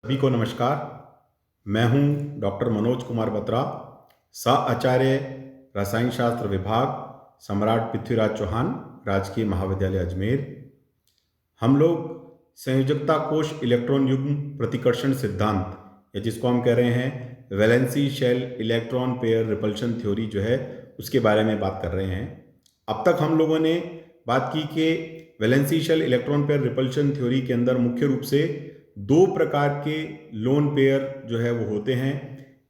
सभी को नमस्कार। मैं हूं डॉक्टर मनोज कुमार बत्रा, सह आचार्य रसायन शास्त्र विभाग, सम्राट पृथ्वीराज चौहान राजकीय महाविद्यालय अजमेर। हम लोग संयोजकता कोश इलेक्ट्रॉन युग्म प्रतिकर्षण सिद्धांत, या जिसको हम कह रहे हैं valence shell electron pair repulsion theory जो है, उसके बारे में बात कर रहे हैं। अब तक हम लोगों ने बात की कि valence shell electron pair repulsion theory के अंदर मुख्य रूप से दो प्रकार के लोन पेयर जो है वो होते हैं।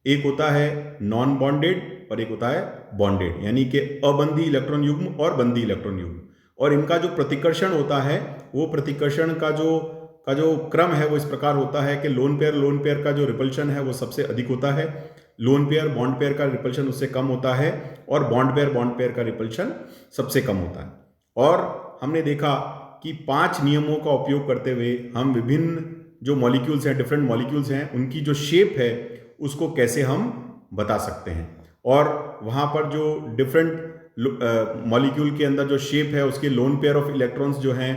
एक होता है नॉन बॉन्डेड और एक होता है बॉन्डेड, यानी कि अबंधी इलेक्ट्रॉन युग्म और बंधी इलेक्ट्रॉन युग्म। और इनका जो प्रतिकर्षण होता है, वो प्रतिकर्षण का जो क्रम है वो इस प्रकार होता है कि लोन पेयर का जो रिपल्शन है वो सबसे अधिक होता है, लोन पेयर बॉन्ड पेयर का रिपल्शन उससे कम होता है, और बॉन्ड पेयर का रिपल्शन सबसे कम होता है। और हमने देखा कि 5 नियमों का उपयोग करते हुए हम विभिन्न जो मॉलिक्यूल्स हैं, डिफरेंट मॉलिक्यूल्स हैं, उनकी जो शेप है उसको कैसे हम बता सकते हैं। और वहाँ पर जो डिफरेंट मॉलिक्यूल के अंदर जो शेप है उसके लोन पेयर ऑफ इलेक्ट्रॉन्स जो हैं,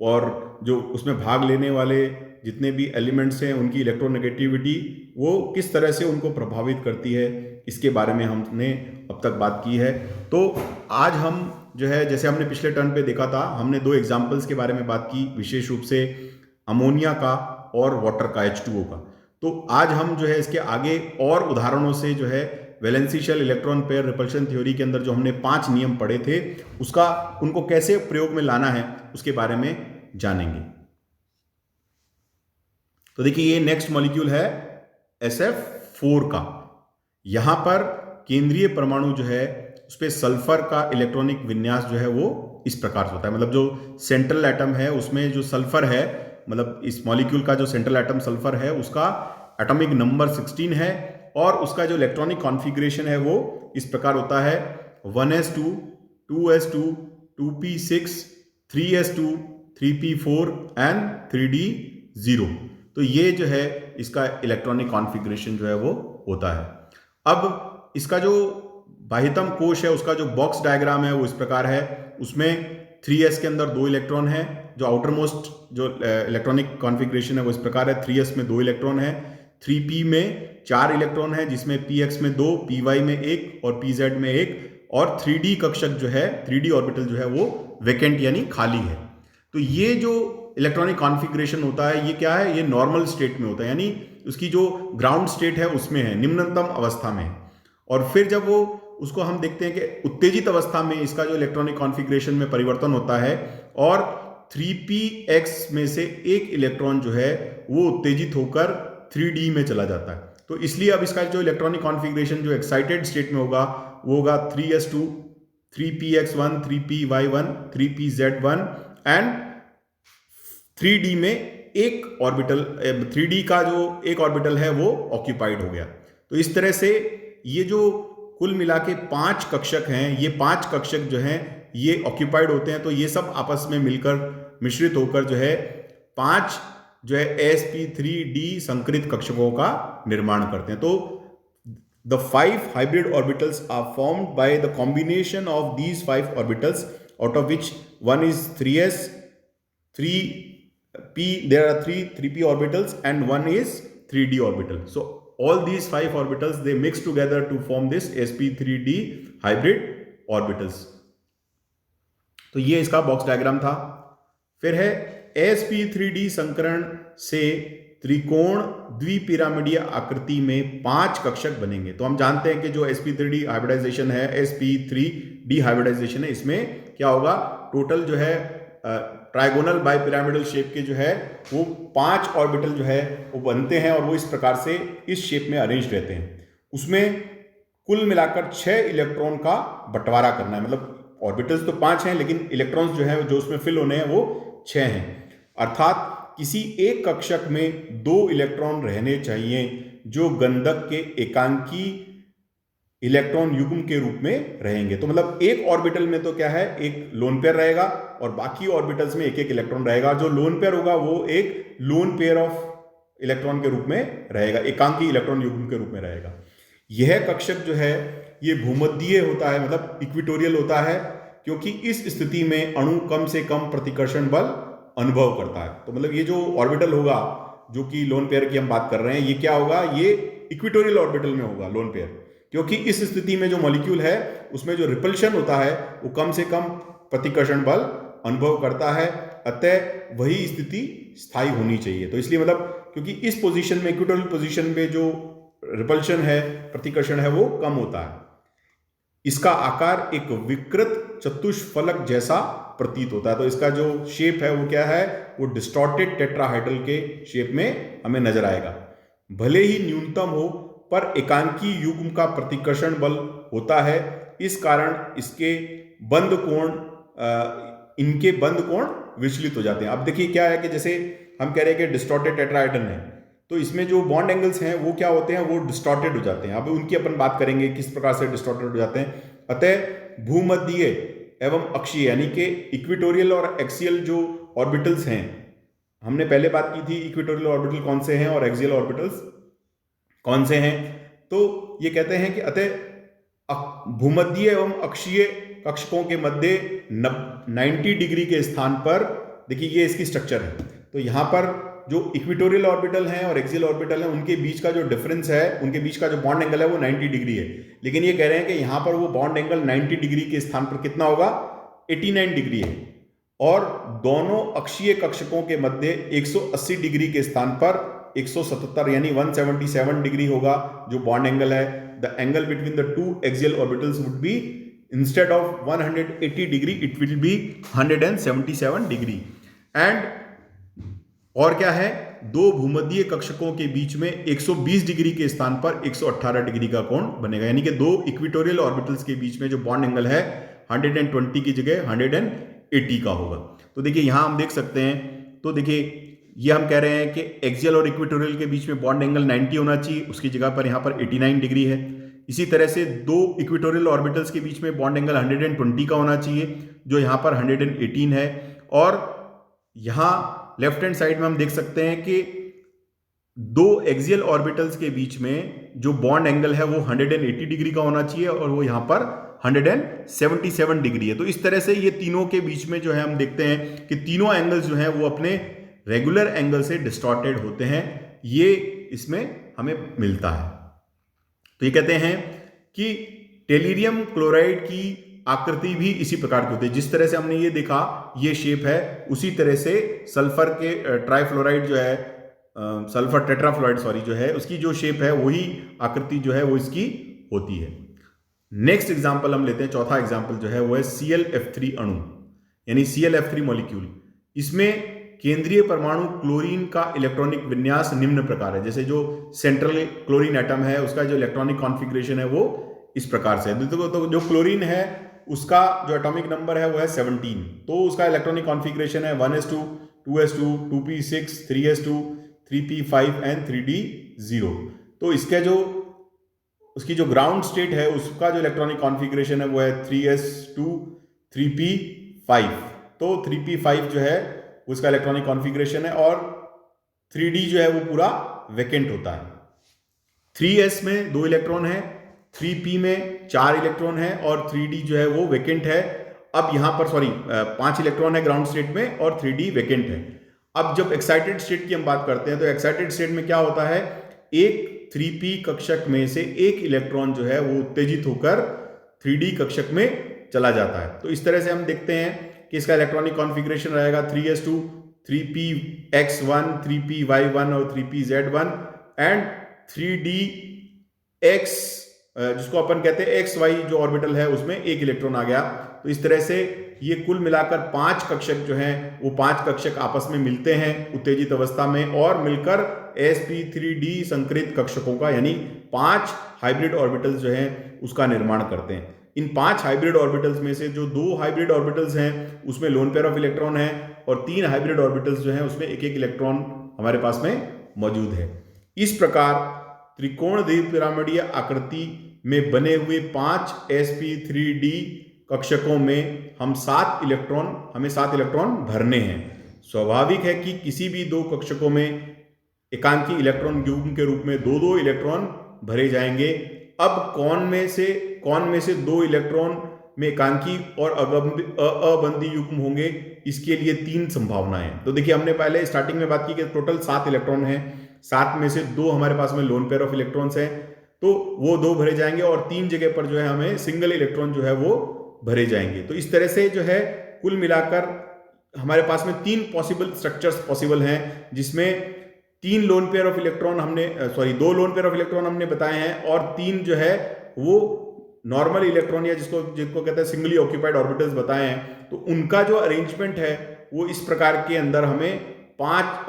और जो उसमें भाग लेने वाले जितने भी एलिमेंट्स हैं उनकी इलेक्ट्रोनेगेटिविटी वो किस तरह से उनको प्रभावित करती है, इसके बारे में हमने अब तक बात की है। तो आज हम जो है, जैसे हमने पिछले टर्न पे देखा था, हमने 2 एग्जाम्पल्स के बारे में बात की, विशेष रूप से अमोनिया का और वाटर का H2O का। तो आज हम जो है इसके आगे और उदाहरणों से जो है valence shell electron pair repulsion theory के अंदर जो हमने 5 नियम पढ़े थे उनको कैसे प्रयोग में लाना है उसके बारे में जानेंगे। तो देखिए, ये नेक्स्ट मॉलिक्यूल है SF4 का। यहां पर केंद्रीय परमाणु जो है उस पर सल्फर का इलेक्ट्रॉनिक विन्यास जो है वो इस प्रकार से होता है। मतलब जो सेंट्रल एटम है उसमें जो सल्फर है, मतलब इस मॉलिक्यूल का जो सेंट्रल एटम सल्फर है उसका एटॉमिक नंबर 16 है, और उसका जो इलेक्ट्रॉनिक कॉन्फ़िगरेशन है वो इस प्रकार होता है 1s2 2s2 2p6 3s2 3p4 and 3d0। तो ये जो है इसका इलेक्ट्रॉनिक कॉन्फ़िगरेशन जो है वो होता है। अब इसका जो बाह्यतम कोश है उसका जो बॉक्स डायग्राम है वो इस प्रकार है। उसमें 3s के अंदर 2 इलेक्ट्रॉन है, जो आउटर मोस्ट जो इलेक्ट्रॉनिक कॉन्फ़िगरेशन है वो इस प्रकार है। 3s में 2 इलेक्ट्रॉन है, 3p में 4 इलेक्ट्रॉन है, जिसमें px में 2, py में 1 और pz में 1, और 3d कक्षक जो है, 3d ऑर्बिटल जो है वो वैकेंट यानी खाली है। तो ये जो इलेक्ट्रॉनिक कॉन्फ़िगरेशन होता है ये क्या है, ये नॉर्मल स्टेट में होता है, यानी उसकी जो ग्राउंड स्टेट है उसमें है, निम्नतम अवस्था में। और फिर जब वो उसको हम देखते हैं कि उत्तेजित अवस्था में इसका जो इलेक्ट्रॉनिक कॉन्फ़िगरेशन में परिवर्तन होता है, और 3px में से एक इलेक्ट्रॉन जो है वो उत्तेजित होकर 3d में चला जाता है। तो इसलिए अब इसका जो इलेक्ट्रॉनिक कॉन्फ़िगरेशन जो एक्साइटेड स्टेट में होगा वो होगा 3s2 3px1 3py1 3pz1 and 3d में एक ऑर्बिटल, 3d का जो एक ऑर्बिटल है वो ऑक्यूपाइड हो गया। तो इस तरह से ये जो कुल मिला के 5 कक्षक हैं, ये 5 कक्षक जो हैं ये ऑक्यूपाइड होते हैं। तो ये सब आपस में मिलकर मिश्रित होकर जो है 5 जो है sp3d संकरित कक्षकों का निर्माण करते हैं। तो the 5 hybrid orbitals are formed by the combination of these 5 orbitals, out of which one is 3s 3p, there are 3p orbitals and one is 3d orbital. So all these 5 orbitals they mix together to form this sp3d hybrid orbitals. तो ये इसका box diagram था। फिर है sp3d संकरण से त्रिकोण द्विपिरामिडीय आकृति में 5 कक्षक बनेंगे। तो हम जानते हैं कि जो sp3d हाइब्रिडाइजेशन है, sp3d हाइब्रिडाइजेशन है, इसमें क्या होगा, टोटल जो है ट्राइगोनल बाइपिरामिडल शेप के जो है वो 5 ऑर्बिटल जो है वो बनते हैं, और वो इस प्रकार से इस शेप में अरेंज रहते हैं। उसमें कुल मिलाकर 6 इलेक्ट्रॉन का बंटवारा करना है। मतलब ऑर्बिटल्स तो 5 हैं लेकिन इलेक्ट्रॉन्स जो है जो उसमें फिल होने हैं वो 6 हैं। अर्थात किसी एक कक्षक में 2 इलेक्ट्रॉन रहने चाहिए जो गंधक के एकांकी इलेक्ट्रॉन युग्म के रूप में रहेंगे। तो मतलब एक ऑर्बिटल में तो क्या है, एक लोन पेयर रहेगा और बाकी ऑर्बिटल्स में एक एक इलेक्ट्रॉन रहेगा। जो लोन पेयर होगा वो एक लोन पेयर ऑफ इलेक्ट्रॉन के रूप में रहेगा, एकांकी इलेक्ट्रॉन युग्म के रूप में रहेगा। यह कक्षक जो है ये भूमध्यीय होता है, मतलब इक्विटोरियल होता है, क्योंकि इस स्थिति में अणु कम से कम प्रतिकर्षण बल अनुभव करता है। तो मतलब ये जो ऑर्बिटल होगा जो कि लोन पेयर की हम बात कर रहे हैं, ये क्या होगा, ये इक्वेटोरियल ऑर्बिटल में होगा लोन पेयर, क्योंकि इस स्थिति में जो मॉलिक्यूल है उसमें जो रिपल्शन होता है वो कम से कम प्रतिकर्षण बल अनुभव करता है, अतः वही स्थिति स्थायी होनी चाहिए। तो इसलिए मतलब क्योंकि इस पोजीशन में, इक्वेटोरियल पोजीशन में जो रिपल्शन है, प्रतिकर्षण है, वो कम होता है। इसका आकार एक विकृत चतुष्फलक जैसा प्रतीत होता है। तो इसका जो शेप है वो क्या है, वो डिस्टॉर्टेड टेट्राहाइड्रल के शेप में हमें नजर आएगा। भले ही न्यूनतम हो पर एकांकी युग्म का प्रतिकर्षण बल होता है, इस कारण इसके बंद कोण इनके बंद कोण विचलित हो जाते हैं। अब देखिए क्या है कि जैसे हम कह रहे हैं कि डिस्टॉर्टेड टेट्राहाइड्रल है, तो इसमें जो बॉन्ड एंगल्स हैं वो क्या होते हैं, वो डिस्टॉर्टेड हो जाते हैं। अब उनकी अपन बात करेंगे किस प्रकार से डिस्टॉर्टेड हो जाते हैं। अतः भूमध्यीय एवं अक्षीय यानी कि इक्वेटोरियल और एक्सियल जो ऑर्बिटल्स हैं, हमने पहले बात की थी इक्वेटोरियल ऑर्बिटल कौन से हैं और एक्सियल ऑर्बिटल्स कौन से हैं। तो ये कहते हैं कि अतः भूमध्यीय एवं अक्षीय कक्षकों के मध्य 90 डिग्री के स्थान पर, देखिए ये इसकी स्ट्रक्चर है, तो यहां पर जो इक्वेटोरियल ऑर्बिटल हैं और एक्सियल ऑर्बिटल हैं उनके बीच का जो डिफरेंस है, उनके बीच का जो बॉन्ड एंगल है वो 90 डिग्री है। लेकिन ये कह रहे हैं कि यहां पर वो बॉन्ड एंगल 90 डिग्री के स्थान पर कितना होगा, 89 डिग्री है, और दोनों अक्षीय कक्षकों के मध्य 180 डिग्री के स्थान पर 177 यानी 177 डिग्री होगा जो बॉन्ड एंगल है। The angle between the two axial orbitals would be, instead of 180 degree it will be 177 degree. And और क्या है, दो भूमध्यीय कक्षकों के बीच में 120 डिग्री के स्थान पर 118 डिग्री का कोण बनेगा, यानी कि दो इक्वेटोरियल ऑर्बिटल्स के बीच में जो बॉन्ड एंगल है 120 की जगह 180 का होगा। तो देखिए यहां हम देख सकते हैं, तो देखिए ये हम कह रहे हैं कि एक्सियल और इक्वेटोरियल के बीच में बॉन्ड एंगल 90 होना चाहिए, उसकी जगह पर यहां पर 89 डिग्री है। इसी तरह से दो इक्वेटोरियल ऑर्बिटल्स के बीच में बॉन्ड एंगल 120 का होना चाहिए, जो यहां पर 118 है। और यहां लेफ्ट हैंड साइड में हम देख सकते हैं कि दो एक्सियल ऑर्बिटल्स के बीच में जो बॉन्ड एंगल है वो 180 डिग्री का होना चाहिए, और वो यहां पर 177 डिग्री है। तो इस तरह से ये तीनों के बीच में जो है हम देखते हैं कि तीनों एंगल्स जो हैं वो अपने रेगुलर एंगल से डिस्टॉर्टेड होते हैं, ये इसमें हमें मिलता है। तो ये कहते हैं कि टेल्युरियम क्लोराइड की आकृति भी इसी प्रकार की होती है, जिस तरह से हमने ये देखा ये शेप है, उसी तरह से सल्फर के ट्राइफ्लोराइड जो है, सल्फर टेट्राफ्लोराइड सॉरी जो है, उसकी जो शेप है वही आकृति जो है वो इसकी होती है। नेक्स्ट एग्जांपल हम लेते हैं, चौथा एग्जांपल जो है वो है ClF3 अणु यानी ClF3 मॉलिक्यूल। इसमें केंद्रीय परमाणु क्लोरीन का इलेक्ट्रॉनिक विन्यास निम्न प्रकार है। जैसे जो सेंट्रल क्लोरीन एटम है उसका जो इलेक्ट्रॉनिक कॉन्फ़िगरेशन है वो इस प्रकार से है। तो जो क्लोरीन है उसका जो एटॉमिक नंबर है वो है 17, तो उसका इलेक्ट्रॉनिक कॉन्फ़िगरेशन है 1s2 2s2 2p6 3s2 3p5 and 3d0। तो इसके जो उसकी जो ग्राउंड स्टेट है उसका जो इलेक्ट्रॉनिक कॉन्फ़िगरेशन है वो है 3s2 3p5। तो 3p5 जो है उसका इलेक्ट्रॉनिक कॉन्फ़िगरेशन है, और 3d जो है वो पूरा वैकेंट होता है। 3s में 2 इलेक्ट्रॉन है, 3p में 4 इलेक्ट्रॉन है, और 3d जो है वो वैकेंट है। अब यहां पर 5 इलेक्ट्रॉन है ग्राउंड स्टेट में और 3d वैकेंट है। अब जब एक्साइटेड स्टेट की हम बात करते हैं तो एक्साइटेड स्टेट में क्या होता है, एक 3p कक्षक में से एक इलेक्ट्रॉन जो है वो उत्तेजित होकर 3d कक्षक में चला जाता है। तो इस तरह से हम देखते हैं कि इसका इलेक्ट्रॉनिक कॉन्फ़िगरेशन रहेगा 3s2 3px1 3py1 और 3pz1 एंड 3dx, जिसको अपन कहते हैं xy जो ऑर्बिटल है उसमें एक इलेक्ट्रॉन आ गया। तो इस तरह से ये कुल मिलाकर 5 कक्षक जो हैं वो 5 कक्षक आपस में मिलते हैं उत्तेजित अवस्था में, और मिलकर sp3d संकरित कक्षकों का यानी 5 हाइब्रिड ऑर्बिटल्स जो हैं उसका निर्माण करते हैं। इन 5 हाइब्रिड ऑर्बिटल्स में से जो 2 हाइब्रिड ऑर्बिटल्स हैं उसमें लोन पेयर ऑफ इलेक्ट्रॉन है, और 3 हाइब्रिड ऑर्बिटल्स जो हैं उसमें एक एक इलेक्ट्रॉन हमारे पास में मौजूद है। इस प्रकार त्रिकोण द्विपिरामिडीय आकृति में बने हुए 5 sp3d कक्षकों में हमें 7 इलेक्ट्रॉन भरने हैं। स्वाभाविक है कि किसी भी 2 कक्षकों में एकांकी इलेक्ट्रॉन युग्म के रूप में 2-2 इलेक्ट्रॉन भरे जाएंगे। अब कौन में से 2 इलेक्ट्रॉन में एकांकी और अबंदी युग्म होंगे, इसके लिए 3 संभावनाएं हैं। तो देखिए हमने पहले स्टार्टिंग में बात की कि टोटल 7 इलेक्ट्रॉन हैं, 7 में से 2 हमारे पास में लोन पेयर ऑफ इलेक्ट्रॉन्स हैं, तो वो 2 भरे जाएंगे और 3 जगह पर जो है हमें सिंगल इलेक्ट्रॉन जो है वो भरे जाएंगे। तो इस तरह से जो है कुल मिलाकर हमारे पास में 3 पॉसिबल स्ट्रक्चर्स पॉसिबल हैं, जिसमें 3 लोन पेयर ऑफ इलेक्ट्रॉन हमने 2 लोन पेयर ऑफ इलेक्ट्रॉन हमने बताए हैं और 3 जो है वो नॉर्मल इलेक्ट्रॉन या जिसको कहते हैं सिंगली ऑक्यूपाइड ऑर्बिटल्स बताए हैं। तो उनका जो अरेंजमेंट है वो इस प्रकार के अंदर हमें 5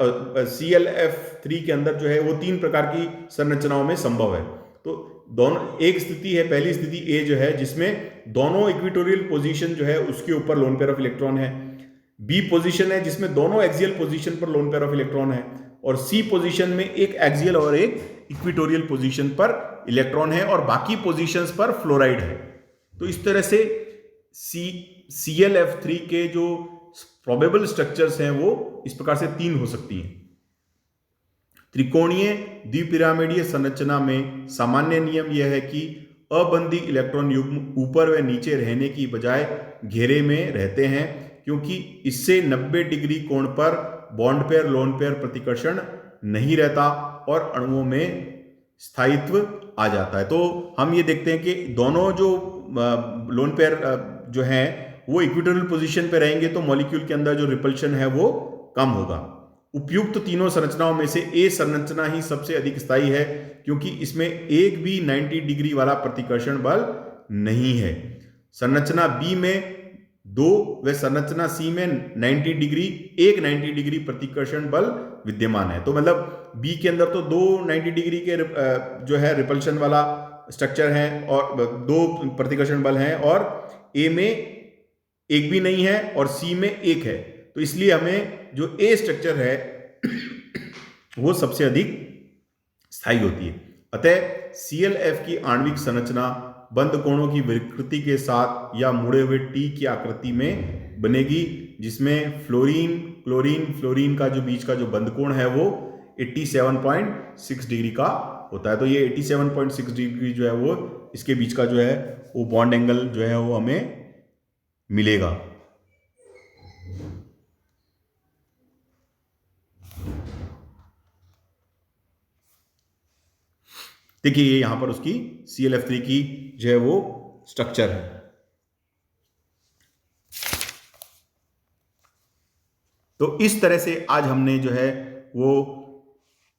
ClF3 के अंदर जो है वो 3 प्रकार की संरचनाओं में संभव है। तो दोनों, एक स्थिति है, पहली स्थिति ए जो है जिसमें दोनों इक्वेटोरियल पोजीशन जो है उसके ऊपर लोन पेयर ऑफ इलेक्ट्रॉन है, बी पोजीशन है जिसमें दोनों एक्सियल पोजीशन पर लोन पेयर ऑफ इलेक्ट्रॉन है, और सी पोजीशन में एक एक्सियल और एक इक्वेटोरियल पोजीशन पर इलेक्ट्रॉन है और बाकी पोजीशंस पर फ्लोराइड है। तो इस तरह से ClF3 के जो प्रोबेबल स्ट्रक्चर्स हैं वो इस प्रकार से 3 हो सकती हैं। त्रिकोणीय द्विपिरामिडीय संरचना में सामान्य नियम यह है कि अबंदी इलेक्ट्रॉन युग्म ऊपर व नीचे रहने की बजाय घेरे में रहते हैं, क्योंकि इससे 90 डिग्री कोण पर बॉन्ड पेयर लोन पेयर प्रतिकर्षण नहीं रहता और अणुओं में स्थायित्व आ जाता है। तो हम ये देखते हैं कि दोनों जो लोन पेयर जो हैं वो इक्वेटोरियल पोजीशन पे रहेंगे तो मॉलिक्यूल के अंदर जो रिपल्शन है वो कम होगा। उपयुक्त तीनों संरचनाओं में से ए संरचना ही सबसे अधिक स्थायी है, क्योंकि इसमें एक भी 90 डिग्री वाला प्रतिकर्षण बल नहीं है। संरचना बी में 2 व संरचना सी में 90 डिग्री प्रतिकर्षण बल विद्यमान है। तो मतलब बी के अंदर तो 2 90 डिग्री के जो है रिपल्शन वाला स्ट्रक्चर है और 2 प्रतिकर्षण बल हैं, और ए में एक भी नहीं है और सी में एक है। तो इसलिए हमें जो ए स्ट्रक्चर है वो सबसे अधिक स्थायी होती है। अतः ClF की आणविक संरचना बंद कोणों की विकृति के साथ या मुड़े हुए टी की आकृति में बनेगी, जिसमें फ्लोरीन का जो बीच का जो बंद कोण है वो 87.6 डिग्री का होता है। तो ये 87.6 डिग्री जो है वो इसके बीच का जो है वो बॉन्ड एंगल जो है वो हमें मिलेगा। देखिए ये यहां पर उसकी ClF3 की जो है वो स्ट्रक्चर है। तो इस तरह से आज हमने जो है वो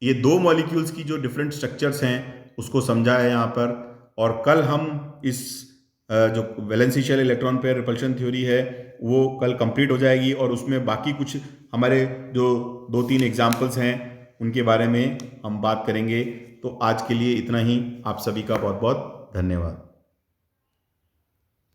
ये 2 मॉलिक्यूल्स की जो डिफरेंट स्ट्रक्चर्स हैं उसको समझा है यहाँ पर, और कल हम इस जो valence shell electron pair repulsion theory है वो कल कंप्लीट हो जाएगी, और उसमें बाकी कुछ हमारे जो 2-3 एग्जाम्पल्स हैं उनके बारे में हम बात करेंगे। तो आज के लिए इतना ही। आप सभी का बहुत बहुत धन्यवाद।